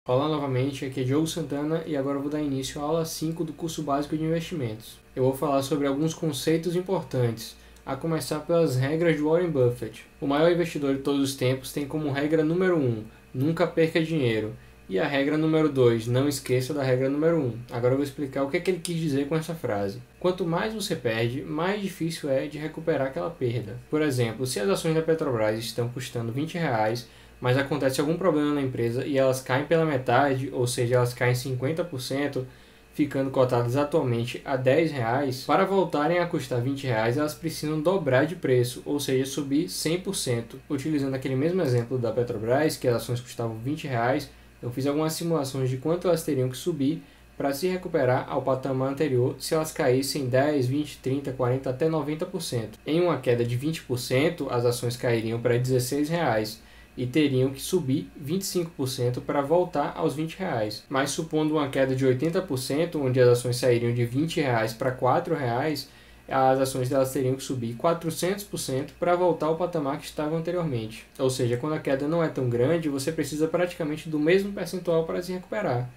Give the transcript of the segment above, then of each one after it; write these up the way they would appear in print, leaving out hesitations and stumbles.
Olá novamente, aqui é Diogo Santana e agora eu vou dar início à aula 5 do curso básico de investimentos. Eu vou falar sobre alguns conceitos importantes, a começar pelas regras de Warren Buffett. O maior investidor de todos os tempos tem como regra número 1, nunca perca dinheiro. E a regra número 2, não esqueça da regra número 1. Agora eu vou explicar o que ele quis dizer com essa frase. Quanto mais você perde, mais difícil é de recuperar aquela perda. Por exemplo, se as ações da Petrobras estão custando R$20, mas acontece algum problema na empresa e elas caem pela metade, ou seja, elas caem 50%, ficando cotadas atualmente a R$10, para voltarem a custar R$20, elas precisam dobrar de preço, ou seja, subir 100%. Utilizando aquele mesmo exemplo da Petrobras, que as ações custavam R$20, eu fiz algumas simulações de quanto elas teriam que subir para se recuperar ao patamar anterior se elas caíssem 10, 20, 30, 40 até 90%. Em uma queda de 20%, as ações cairiam para R$16 e teriam que subir 25% para voltar aos R$20. Mas supondo uma queda de 80%, onde as ações sairiam de R$20 para R$4, as ações delas teriam que subir 400% para voltar ao patamar que estavam anteriormente. Ou seja, quando a queda não é tão grande, você precisa praticamente do mesmo percentual para se recuperar.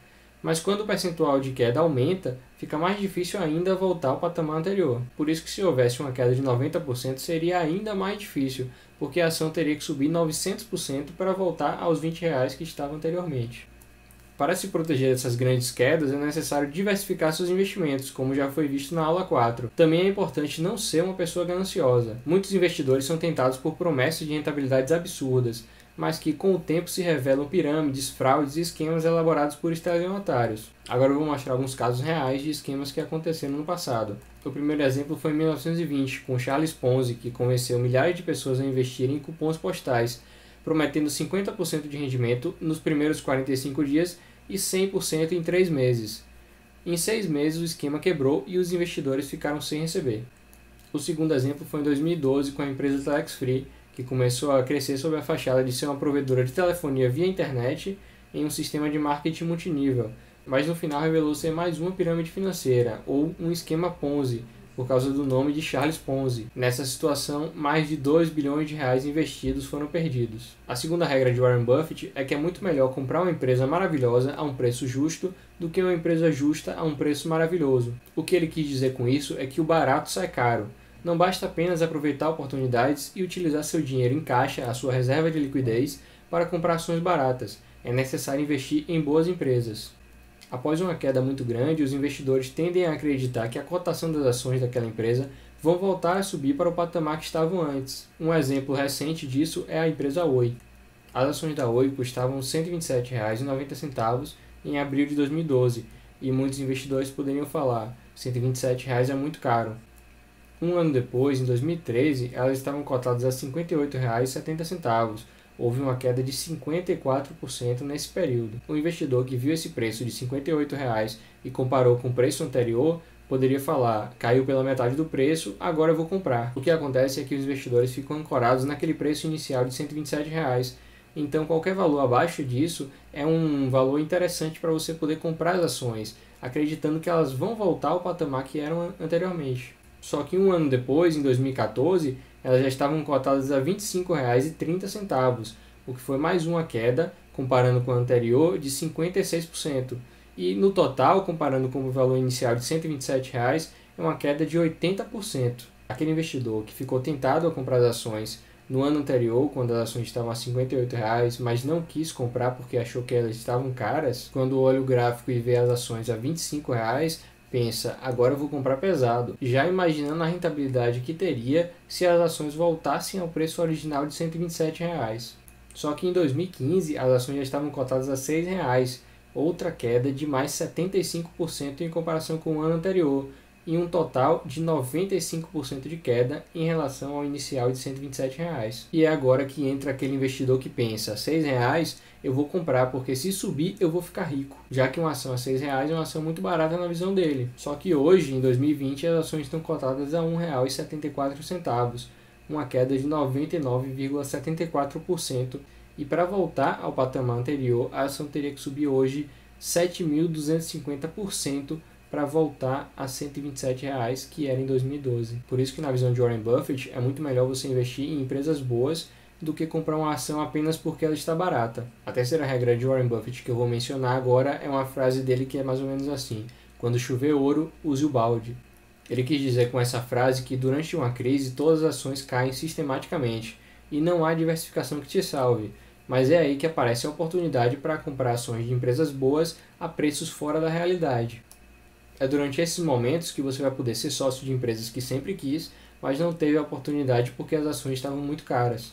Mas quando o percentual de queda aumenta, fica mais difícil ainda voltar ao patamar anterior. Por isso que se houvesse uma queda de 90% seria ainda mais difícil, porque a ação teria que subir 900% para voltar aos R$20 que estava anteriormente. Para se proteger dessas grandes quedas, é necessário diversificar seus investimentos, como já foi visto na aula 4. Também é importante não ser uma pessoa gananciosa. Muitos investidores são tentados por promessas de rentabilidades absurdas, mas que com o tempo se revelam pirâmides, fraudes e esquemas elaborados por estelionatários. Agora eu vou mostrar alguns casos reais de esquemas que aconteceram no passado. O primeiro exemplo foi em 1920, com Charles Ponzi, que convenceu milhares de pessoas a investirem em cupons postais, prometendo 50% de rendimento nos primeiros 45 dias e 100% em 3 meses. Em 6 meses o esquema quebrou e os investidores ficaram sem receber. O segundo exemplo foi em 2012 com a empresa Telex Free, que começou a crescer sob a fachada de ser uma provedora de telefonia via internet em um sistema de marketing multinível, mas no final revelou ser mais uma pirâmide financeira, ou um esquema Ponzi, por causa do nome de Charles Ponzi. Nessa situação, mais de R$2 bilhões investidos foram perdidos. A segunda regra de Warren Buffett é que é muito melhor comprar uma empresa maravilhosa a um preço justo do que uma empresa justa a um preço maravilhoso. O que ele quis dizer com isso é que o barato sai caro. Não basta apenas aproveitar oportunidades e utilizar seu dinheiro em caixa, a sua reserva de liquidez, para comprar ações baratas. É necessário investir em boas empresas. Após uma queda muito grande, os investidores tendem a acreditar que a cotação das ações daquela empresa vão voltar a subir para o patamar que estavam antes. Um exemplo recente disso é a empresa Oi. As ações da Oi custavam R$ 127,90 em abril de 2012 e muitos investidores poderiam falar: R$ 127 é muito caro. Um ano depois, em 2013, elas estavam cotadas a R$ 58,70. Houve uma queda de 54% nesse período. O investidor que viu esse preço de R$ 58 e comparou com o preço anterior poderia falar: caiu pela metade do preço, agora eu vou comprar. O que acontece é que os investidores ficam ancorados naquele preço inicial de R$ 127. Então qualquer valor abaixo disso é um valor interessante para você poder comprar as ações, acreditando que elas vão voltar ao patamar que eram anteriormente. Só que um ano depois, em 2014, elas já estavam cotadas a R$ 25,30, o que foi mais uma queda, comparando com a anterior, de 56%. E no total, comparando com o valor inicial de R$ 127, é uma queda de 80%. Aquele investidor que ficou tentado a comprar as ações no ano anterior, quando as ações estavam a R$ 58, mas não quis comprar porque achou que elas estavam caras, quando olha o gráfico e vê as ações a R$ 25, pensa: agora eu vou comprar pesado, já imaginando a rentabilidade que teria se as ações voltassem ao preço original de R$ 127. Só que em 2015 as ações já estavam cotadas a R$ 6, outra queda de mais 75% em comparação com o ano anterior, e um total de 95% de queda em relação ao inicial de R$ 127. E é agora que entra aquele investidor que pensa: R$ 6 eu vou comprar porque se subir eu vou ficar rico, já que uma ação a R$ 6 é uma ação muito barata na visão dele. Só que hoje, em 2020, as ações estão cotadas a R$ 1,74, uma queda de 99,74%, e para voltar ao patamar anterior, a ação teria que subir hoje 7.250% para voltar a R$ 127, que era em 2012. Por isso que na visão de Warren Buffett é muito melhor você investir em empresas boas do que comprar uma ação apenas porque ela está barata. A terceira regra de Warren Buffett que eu vou mencionar agora é uma frase dele que é mais ou menos assim: quando chover ouro, use o balde. Ele quis dizer com essa frase que durante uma crise todas as ações caem sistematicamente e não há diversificação que te salve, mas é aí que aparece a oportunidade para comprar ações de empresas boas a preços fora da realidade. É durante esses momentos que você vai poder ser sócio de empresas que sempre quis, mas não teve a oportunidade porque as ações estavam muito caras.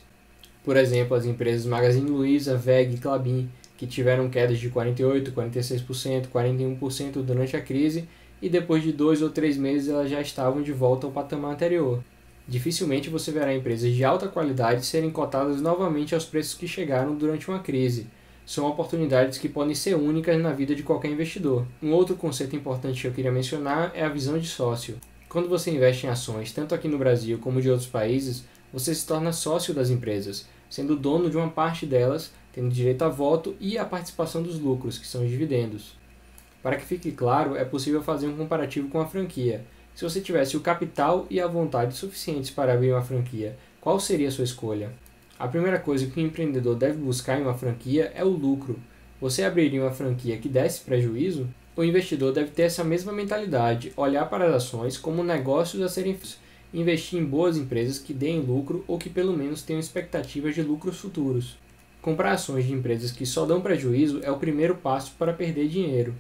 Por exemplo, as empresas Magazine Luiza, WEG e Klabin, que tiveram quedas de 48%, 46%, 41% durante a crise e depois de 2 ou 3 meses elas já estavam de volta ao patamar anterior. Dificilmente você verá empresas de alta qualidade serem cotadas novamente aos preços que chegaram durante uma crise. São oportunidades que podem ser únicas na vida de qualquer investidor. Um outro conceito importante que eu queria mencionar é a visão de sócio. Quando você investe em ações, tanto aqui no Brasil como de outros países, você se torna sócio das empresas, sendo dono de uma parte delas, tendo direito a voto e a participação dos lucros, que são os dividendos. Para que fique claro, é possível fazer um comparativo com a franquia. Se você tivesse o capital e a vontade suficientes para abrir uma franquia, qual seria a sua escolha? A primeira coisa que o empreendedor deve buscar em uma franquia é o lucro. Você abriria uma franquia que desse prejuízo? O investidor deve ter essa mesma mentalidade, olhar para as ações como negócios a serem feitos, investir em boas empresas que deem lucro ou que pelo menos tenham expectativas de lucros futuros. Comprar ações de empresas que só dão prejuízo é o primeiro passo para perder dinheiro.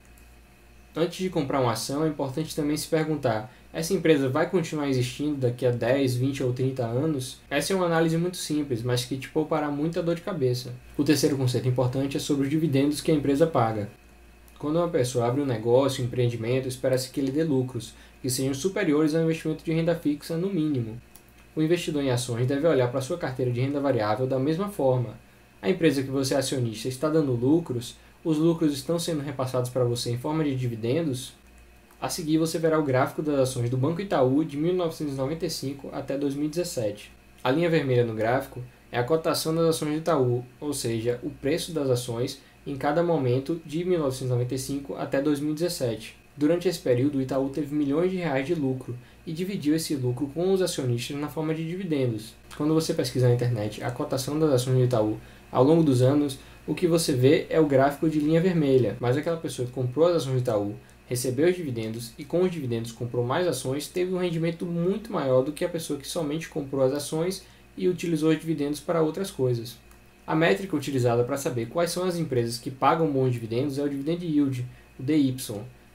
Antes de comprar uma ação, é importante também se perguntar: essa empresa vai continuar existindo daqui a 10, 20 ou 30 anos? Essa é uma análise muito simples, mas que te poupará muita dor de cabeça. O terceiro conceito importante é sobre os dividendos que a empresa paga. Quando uma pessoa abre um negócio, um empreendimento, espera-se que ele dê lucros, que sejam superiores ao investimento de renda fixa no mínimo. O investidor em ações deve olhar para a sua carteira de renda variável da mesma forma. A empresa que você é acionista está dando lucros? Os lucros estão sendo repassados para você em forma de dividendos? A seguir você verá o gráfico das ações do Banco Itaú de 1995 até 2017. A linha vermelha no gráfico é a cotação das ações do Itaú, ou seja, o preço das ações em cada momento de 1995 até 2017. Durante esse período, o Itaú teve milhões de reais de lucro e dividiu esse lucro com os acionistas na forma de dividendos. Quando você pesquisar na internet a cotação das ações do Itaú ao longo dos anos, o que você vê é o gráfico de linha vermelha, mas aquela pessoa que comprou as ações do Itaú, recebeu os dividendos e com os dividendos comprou mais ações, teve um rendimento muito maior do que a pessoa que somente comprou as ações e utilizou os dividendos para outras coisas. A métrica utilizada para saber quais são as empresas que pagam bons dividendos é o Dividend Yield, o DY,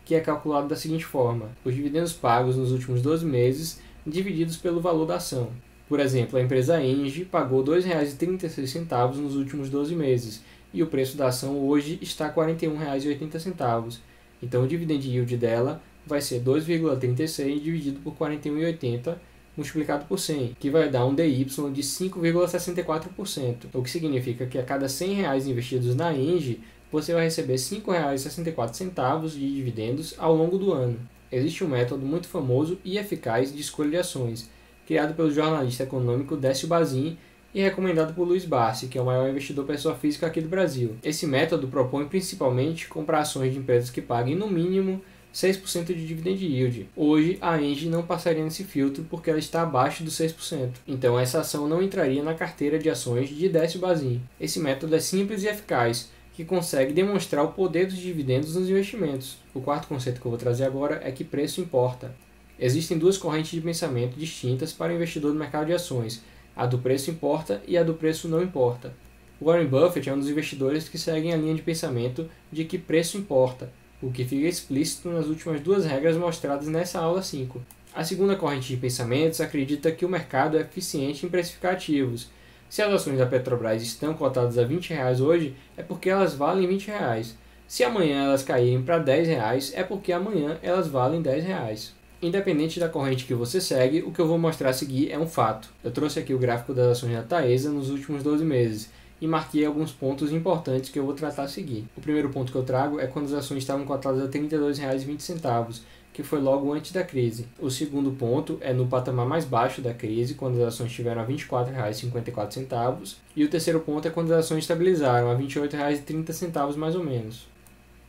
que é calculado da seguinte forma: os dividendos pagos nos últimos 12 meses divididos pelo valor da ação. Por exemplo, a empresa Engie pagou R$ 2,36 nos últimos 12 meses e o preço da ação hoje está R$ 41,80. Então o dividend yield dela vai ser 2,36 dividido por 41,80 multiplicado por 100, que vai dar um DY de 5,64%, o que significa que a cada R$ 100 investidos na Engie, você vai receber R$ 5,64 de dividendos ao longo do ano. Existe um método muito famoso e eficaz de escolha de ações, criado pelo jornalista econômico Décio Bazin e recomendado por Luiz Barsi, que é o maior investidor pessoa física aqui do Brasil. Esse método propõe principalmente comprar ações de empresas que paguem no mínimo 6% de dividend yield. Hoje, a Engie não passaria nesse filtro porque ela está abaixo dos 6%. Então, essa ação não entraria na carteira de ações de Décio Bazin. Esse método é simples e eficaz, que consegue demonstrar o poder dos dividendos nos investimentos. O quarto conceito que eu vou trazer agora é que preço importa. Existem duas correntes de pensamento distintas para o investidor no mercado de ações: a do preço importa e a do preço não importa. Warren Buffett é um dos investidores que seguem a linha de pensamento de que preço importa, o que fica explícito nas últimas duas regras mostradas nessa aula 5. A segunda corrente de pensamentos acredita que o mercado é eficiente em precificar ativos. Se as ações da Petrobras estão cotadas a R$ 20 hoje, é porque elas valem R$ 20. Se amanhã elas caírem para R$ 10, é porque amanhã elas valem R$ 10. Independente da corrente que você segue, o que eu vou mostrar a seguir é um fato. Eu trouxe aqui o gráfico das ações da Taesa nos últimos 12 meses e marquei alguns pontos importantes que eu vou tratar a seguir. O primeiro ponto que eu trago é quando as ações estavam cotadas a R$ 32,20, que foi logo antes da crise. O segundo ponto é no patamar mais baixo da crise, quando as ações estiveram a R$ 24,54. E o terceiro ponto é quando as ações estabilizaram a R$ 28,30 mais ou menos.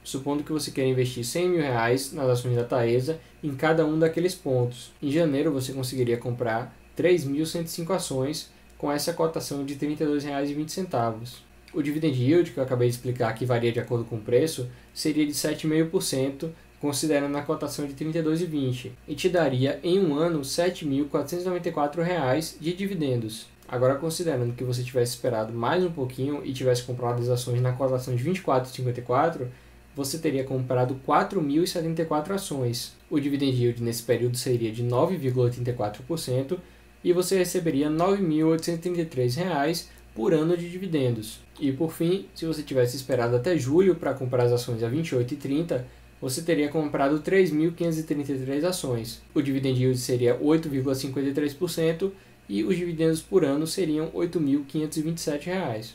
Supondo que você queira investir R$ 100 mil nas ações da Taesa em cada um daqueles pontos. Em janeiro você conseguiria comprar 3.105 ações com essa cotação de R$ 32,20. O dividend yield, que eu acabei de explicar que varia de acordo com o preço, seria de 7,5%, considerando a cotação de R$ 32,20, e te daria em um ano R$ 7.494 de dividendos. Agora, considerando que você tivesse esperado mais um pouquinho e tivesse comprado as ações na cotação de R$ 24,54, você teria comprado 4.074 ações. O dividend yield nesse período seria de 9,84% e você receberia R$ 9.833 por ano de dividendos. E por fim, se você tivesse esperado até julho para comprar as ações a R$ 28,30, você teria comprado 3.533 ações. O dividend yield seria 8,53% e os dividendos por ano seriam R$ 8.527.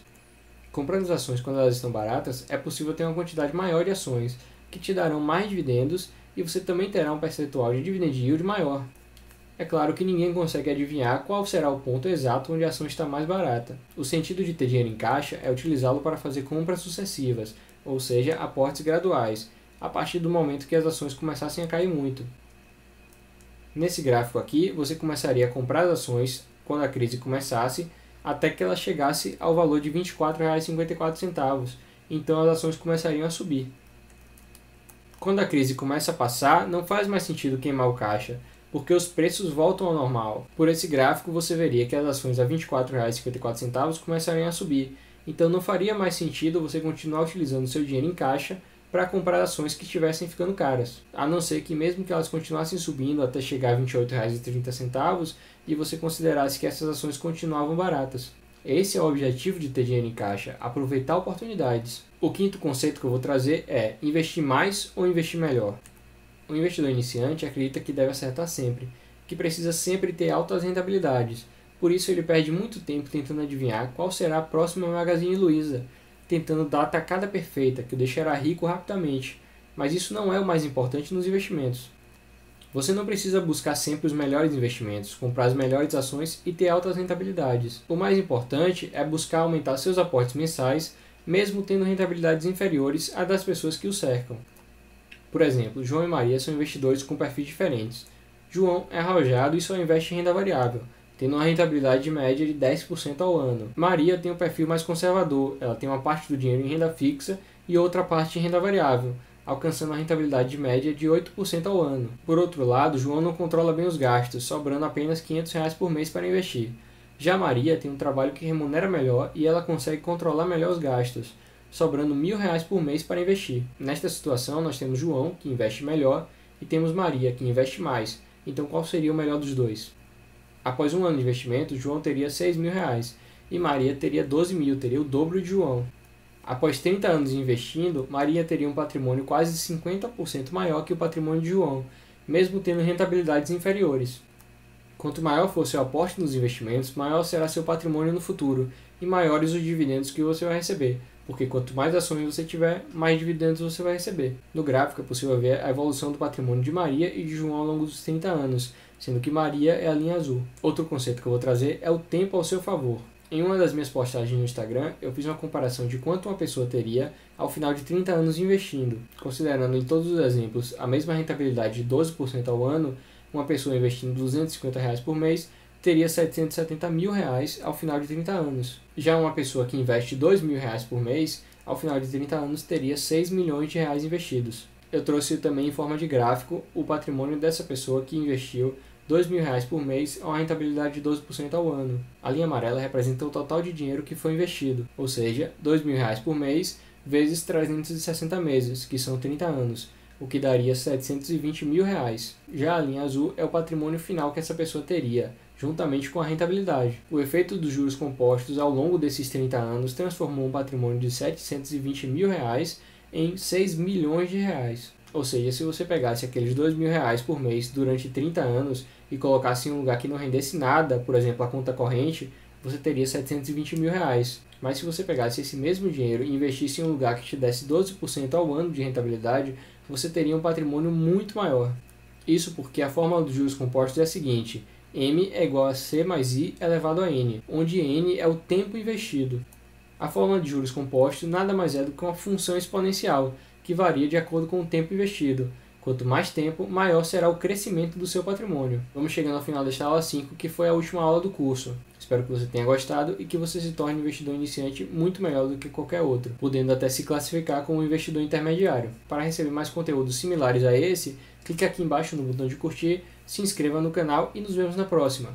Comprando as ações quando elas estão baratas, é possível ter uma quantidade maior de ações, que te darão mais dividendos e você também terá um percentual de dividend yield maior. É claro que ninguém consegue adivinhar qual será o ponto exato onde a ação está mais barata. O sentido de ter dinheiro em caixa é utilizá-lo para fazer compras sucessivas, ou seja, aportes graduais, a partir do momento que as ações começassem a cair muito. Nesse gráfico aqui, você começaria a comprar as ações quando a crise começasse, até que ela chegasse ao valor de R$ 24,54, então as ações começariam a subir. Quando a crise começa a passar, não faz mais sentido queimar o caixa, porque os preços voltam ao normal. Por esse gráfico, você veria que as ações a R$ 24,54 começariam a subir, então não faria mais sentido você continuar utilizando seu dinheiro em caixa para comprar ações que estivessem ficando caras, a não ser que mesmo que elas continuassem subindo até chegar a R$ 28,30 e você considerasse que essas ações continuavam baratas. Esse é o objetivo de ter dinheiro em caixa, aproveitar oportunidades. O quinto conceito que eu vou trazer é investir mais ou investir melhor. O investidor iniciante acredita que deve acertar sempre, que precisa sempre ter altas rentabilidades, por isso ele perde muito tempo tentando adivinhar qual será a próxima Magazine Luiza, tentando dar a tacada perfeita que o deixará rico rapidamente, mas isso não é o mais importante nos investimentos. Você não precisa buscar sempre os melhores investimentos, comprar as melhores ações e ter altas rentabilidades. O mais importante é buscar aumentar seus aportes mensais, mesmo tendo rentabilidades inferiores à das pessoas que o cercam. Por exemplo, João e Maria são investidores com perfis diferentes. João é arrojado e só investe em renda variável, tendo uma rentabilidade média de 10% ao ano. Maria tem um perfil mais conservador, ela tem uma parte do dinheiro em renda fixa e outra parte em renda variável, alcançando uma rentabilidade média de 8% ao ano. Por outro lado, João não controla bem os gastos, sobrando apenas R$ 500 por mês para investir. Já Maria tem um trabalho que remunera melhor e ela consegue controlar melhor os gastos, sobrando R$ 1.000 por mês para investir. Nesta situação, nós temos João, que investe melhor, e temos Maria, que investe mais. Então, qual seria o melhor dos dois? Após um ano de investimento, João teria R$ 6.000 e Maria teria 12.000, teria o dobro de João. Após 30 anos investindo, Maria teria um patrimônio quase 50% maior que o patrimônio de João, mesmo tendo rentabilidades inferiores. Quanto maior for seu aporte nos investimentos, maior será seu patrimônio no futuro e maiores os dividendos que você vai receber, porque quanto mais ações você tiver, mais dividendos você vai receber. No gráfico é possível ver a evolução do patrimônio de Maria e de João ao longo dos 30 anos, sendo que Maria é a linha azul. Outro conceito que eu vou trazer é o tempo ao seu favor. Em uma das minhas postagens no Instagram, eu fiz uma comparação de quanto uma pessoa teria ao final de 30 anos investindo. Considerando em todos os exemplos a mesma rentabilidade de 12% ao ano, uma pessoa investindo R$ 250 por mês teria R$ 770.000 ao final de 30 anos. Já uma pessoa que investe R$ 2.000 por mês, ao final de 30 anos teria R$ 6 milhões investidos. Eu trouxe também em forma de gráfico o patrimônio dessa pessoa que investiu R$ 2.000 por mês a uma rentabilidade de 12% ao ano. A linha amarela representa o total de dinheiro que foi investido, ou seja, R$ 2.000 por mês vezes 360 meses, que são 30 anos, o que daria R$ 720.000. Já a linha azul é o patrimônio final que essa pessoa teria, juntamente com a rentabilidade. O efeito dos juros compostos ao longo desses 30 anos transformou um patrimônio de R$ 720.000 em R$ 6 milhões. Ou seja, se você pegasse aqueles R$ 2.000 por mês durante 30 anos e colocasse em um lugar que não rendesse nada, por exemplo, a conta corrente, você teria R$ 720.000. Mas se você pegasse esse mesmo dinheiro e investisse em um lugar que te desse 12% ao ano de rentabilidade, você teria um patrimônio muito maior. Isso porque a fórmula dos juros compostos é a seguinte: M é igual a C mais I elevado a N, onde N é o tempo investido. A fórmula de juros compostos nada mais é do que uma função exponencial, que varia de acordo com o tempo investido. Quanto mais tempo, maior será o crescimento do seu patrimônio. Vamos chegando ao final desta aula 5, que foi a última aula do curso. Espero que você tenha gostado e que você se torne um investidor iniciante muito melhor do que qualquer outro, podendo até se classificar como um investidor intermediário. Para receber mais conteúdos similares a esse, clique aqui embaixo no botão de curtir, se inscreva no canal e nos vemos na próxima.